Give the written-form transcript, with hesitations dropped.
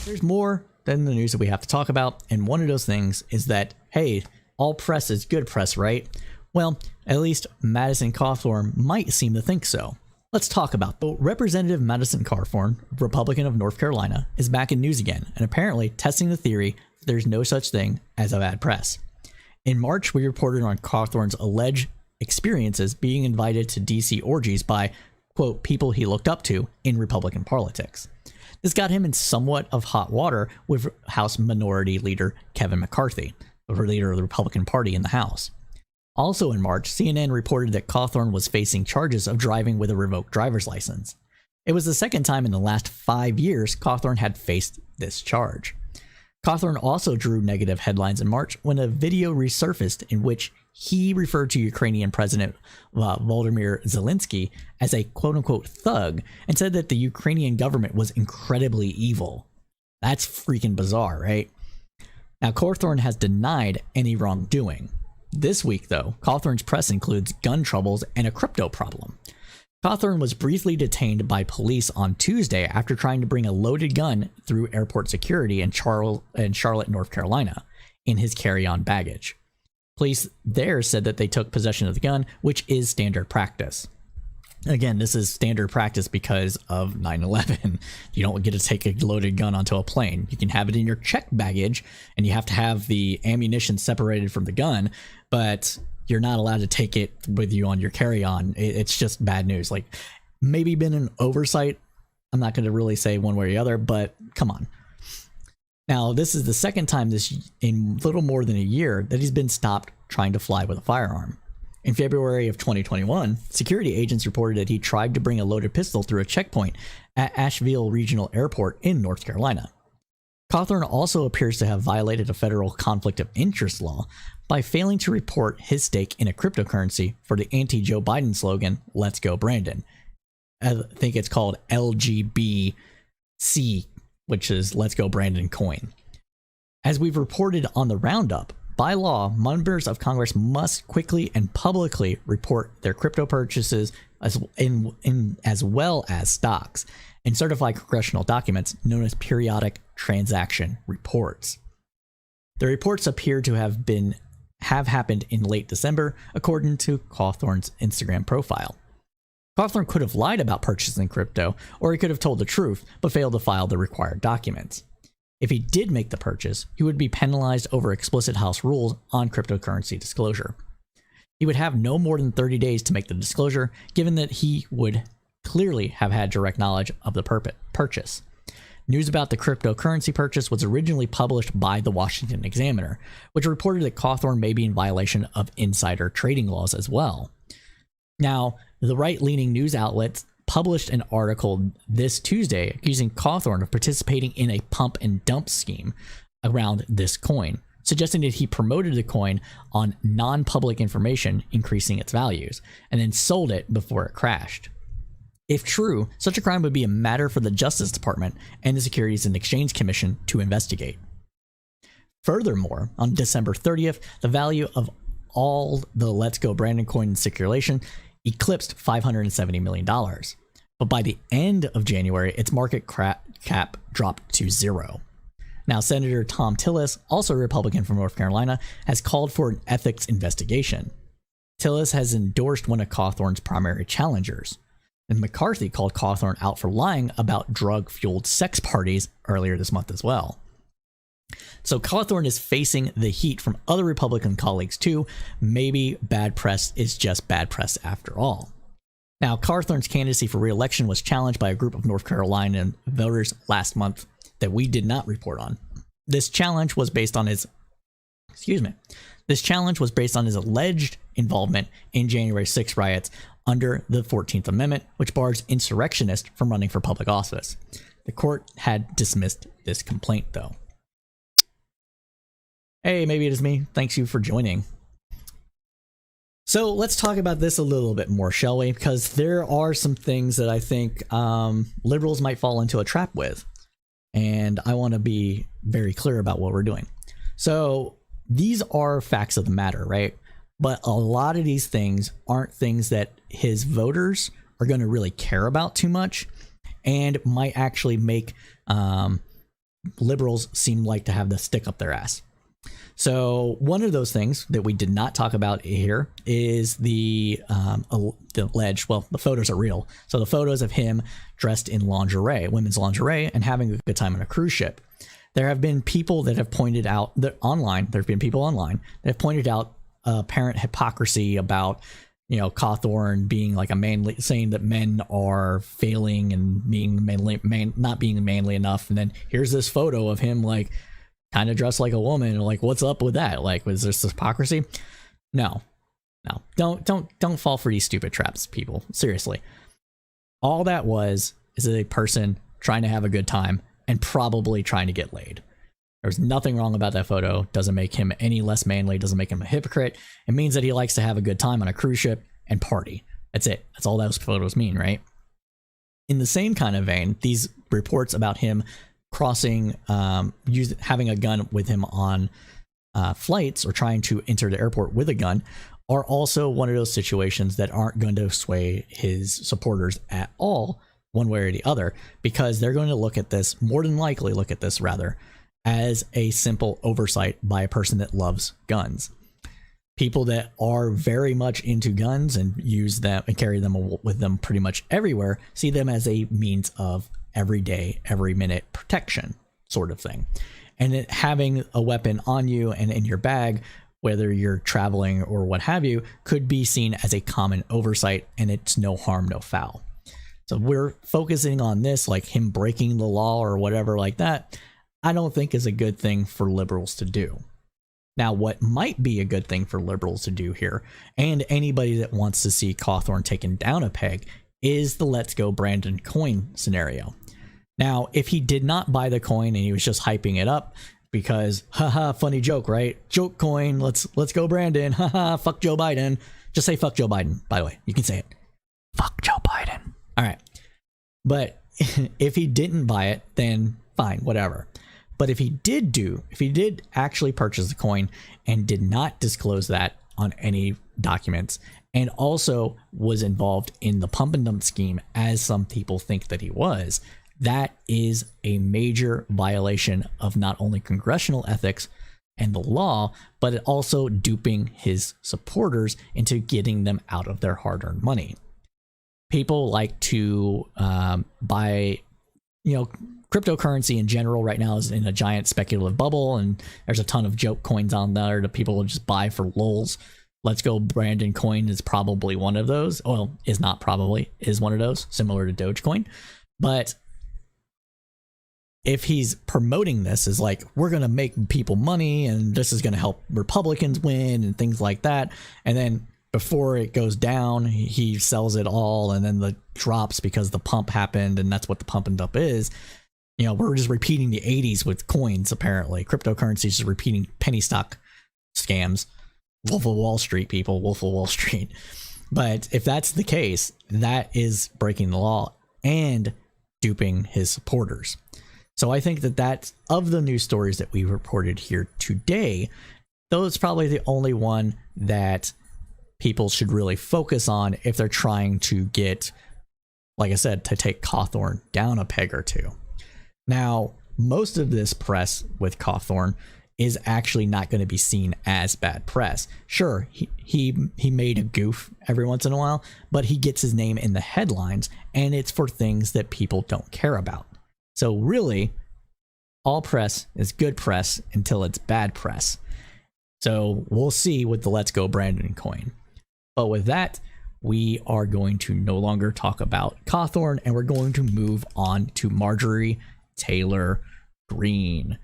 There's more than the news that we have to talk about, and one of those things is that, hey, all press is good press, right? Well, at least Madison Cawthorn might seem to think so. Let's talk about it. Representative Madison Cawthorn, Republican of North Carolina, is back in news again, and apparently testing the theory that there's no such thing as a bad press. In March, we reported on Cawthorn's alleged experiences being invited to DC orgies by, quote, people he looked up to in Republican politics. This got him in somewhat of hot water with House Minority Leader Kevin McCarthy, the leader of the Republican Party in the House. Also in March, CNN reported that Cawthorn was facing charges of driving with a revoked driver's license. It was the second time in the last 5 years Cawthorn had faced this charge. Cawthorn also drew negative headlines in March when a video resurfaced in which he referred to Ukrainian President Volodymyr Zelensky as a quote-unquote thug and said that the Ukrainian government was incredibly evil. That's freaking bizarre, right? Now, Cawthorn has denied any wrongdoing. This week, though, Cawthorn's press includes gun troubles and a crypto problem. Cawthorn was briefly detained by police on Tuesday after trying to bring a loaded gun through airport security in Charlotte, North Carolina, in his carry-on baggage. Police there said that they took possession of the gun, which is standard practice. Again, this is standard practice because of 9/11. You don't get to take a loaded gun onto a plane. You can have it in your checked baggage, and you have to have the ammunition separated from the gun, but you're not allowed to take it with you on your carry-on. It's just bad news. Like, maybe been an oversight. I'm not going to really say one way or the other, but come on. Now, this is the second time in little more than a year that he's been stopped trying to fly with a firearm. In February of 2021, security agents reported that he tried to bring a loaded pistol through a checkpoint at Asheville Regional Airport in North Carolina. Cawthorn also appears to have violated a federal conflict of interest law by failing to report his stake in a cryptocurrency for the anti-Joe Biden slogan, "Let's Go Brandon." I think it's called LGBC, which is Let's Go Brandon coin. As we've reported on the roundup, by law, members of Congress must quickly and publicly report their crypto purchases as well as stocks and certify congressional documents known as periodic transaction reports. The reports appear to have happened in late December, according to Cawthorn's Instagram profile. Cawthorn could have lied about purchasing crypto, or he could have told the truth but failed to file the required documents. If he did make the purchase, he would be penalized over explicit House rules on cryptocurrency disclosure. He would have no more than 30 days to make the disclosure, given that he would clearly have had direct knowledge of the purchase. News about the cryptocurrency purchase was originally published by the Washington Examiner, which reported that Cawthorn may be in violation of insider trading laws as well. Now, the right-leaning news outlets published an article this Tuesday accusing Cawthorn of participating in a pump and dump scheme around this coin, suggesting that he promoted the coin on non-public information, increasing its values, and then sold it before it crashed. If true, such a crime would be a matter for the Justice Department and the Securities and Exchange Commission to investigate. Furthermore, on December 30th, the value of all the Let's Go Brandon coin in circulation eclipsed $570 million. But by the end of January, its market cap dropped to zero. Now, Senator Tom Tillis, also a Republican from North Carolina, has called for an ethics investigation. Tillis has endorsed one of Cawthorn's primary challengers. And McCarthy called Cawthorn out for lying about drug-fueled sex parties earlier this month as well. So Cawthorn is facing the heat from other Republican colleagues too. Maybe bad press is just bad press after all. Now, Cawthorn's candidacy for re-election was challenged by a group of North Carolina voters last month that we did not report on. This challenge was based on his alleged involvement in January 6 riots under the 14th Amendment, which bars insurrectionists from running for public office. The court had dismissed this complaint, though. Hey, maybe it is me. Thanks you for joining. So let's talk about this a little bit more, shall we? Because there are some things that I think liberals might fall into a trap with. And I want to be very clear about what we're doing. So these are facts of the matter, right? But a lot of these things aren't things that his voters are going to really care about too much, and might actually make liberals seem like to have the stick up their ass. So one of those things that we did not talk about here is the alleged, well, the photos are real. So the photos of him dressed in lingerie, women's lingerie, and having a good time on a cruise ship. There have been people that have pointed out that online, there have been people online that have pointed out apparent hypocrisy about, you know, Cawthorn being like a manly, saying that men are failing and being not being manly enough. And then here's this photo of him like kind of dressed like a woman. Like, what's up with that? Like, was there hypocrisy? No, don't fall for these stupid traps, people. Seriously. All that is a person trying to have a good time and probably trying to get laid. There's nothing wrong about that photo. Doesn't make him any less manly. Doesn't make him a hypocrite. It means that he likes to have a good time on a cruise ship and party. That's it. That's all those photos mean, right? In the same kind of vein, these reports about him crossing, having a gun with him on flights or trying to enter the airport with a gun are also one of those situations that aren't going to sway his supporters at all, one way or the other, because they're going to look at this, more than likely look at this rather, as a simple oversight by a person that loves guns. People that are very much into guns and use them and carry them with them pretty much everywhere see them as a means of everyday, every minute protection sort of thing. And having a weapon on you and in your bag, whether you're traveling or what have you, could be seen as a common oversight, and it's no harm, no foul. So we're focusing on this, like him breaking the law or whatever like that, I don't think is a good thing for liberals to do. Now, what might be a good thing for liberals to do here, and anybody that wants to see Cawthorn taken down a peg, is the Let's Go Brandon coin scenario. Now, if he did not buy the coin and he was just hyping it up because, haha, funny joke, right? Joke coin, let's go Brandon, haha, fuck Joe Biden. Just say fuck Joe Biden, by the way. You can say it. Fuck Joe Biden. All right. But if he didn't buy it, then fine, whatever. But if he did actually purchase the coin and did not disclose that on any documents, and also was involved in the pump and dump scheme, as some people think that he was, that is a major violation of not only congressional ethics and the law, but also duping his supporters into getting them out of their hard-earned money. People like to buy, cryptocurrency in general right now is in a giant speculative bubble, and there's a ton of joke coins on there that people will just buy for lols. Let's Go Brandon coin is probably one of those. Well, is one of those, similar to Dogecoin. But if he's promoting this as like, we're going to make people money and this is going to help Republicans win and things like that, and then before it goes down, he sells it all, and then the drops because the pump happened, and that's what the pump and dump is. We're just repeating the 80s with coins, apparently. Cryptocurrency is just repeating penny stock scams. Wolf of Wall Street, people. Wolf of Wall Street. But if that's the case, that is breaking the law and duping his supporters. So I think that of the news stories that we reported here today, those probably the only one that people should really focus on if they're trying to get, like I said, to take Cawthorn down a peg or two. Now, most of this press with Cawthorn is actually not going to be seen as bad press. Sure, he made a goof every once in a while, but he gets his name in the headlines, and it's for things that people don't care about. So really, all press is good press until it's bad press. So we'll see with the Let's Go Brandon coin. But with that, we are going to no longer talk about Cawthorn, and we're going to move on to Marjorie Taylor Greene.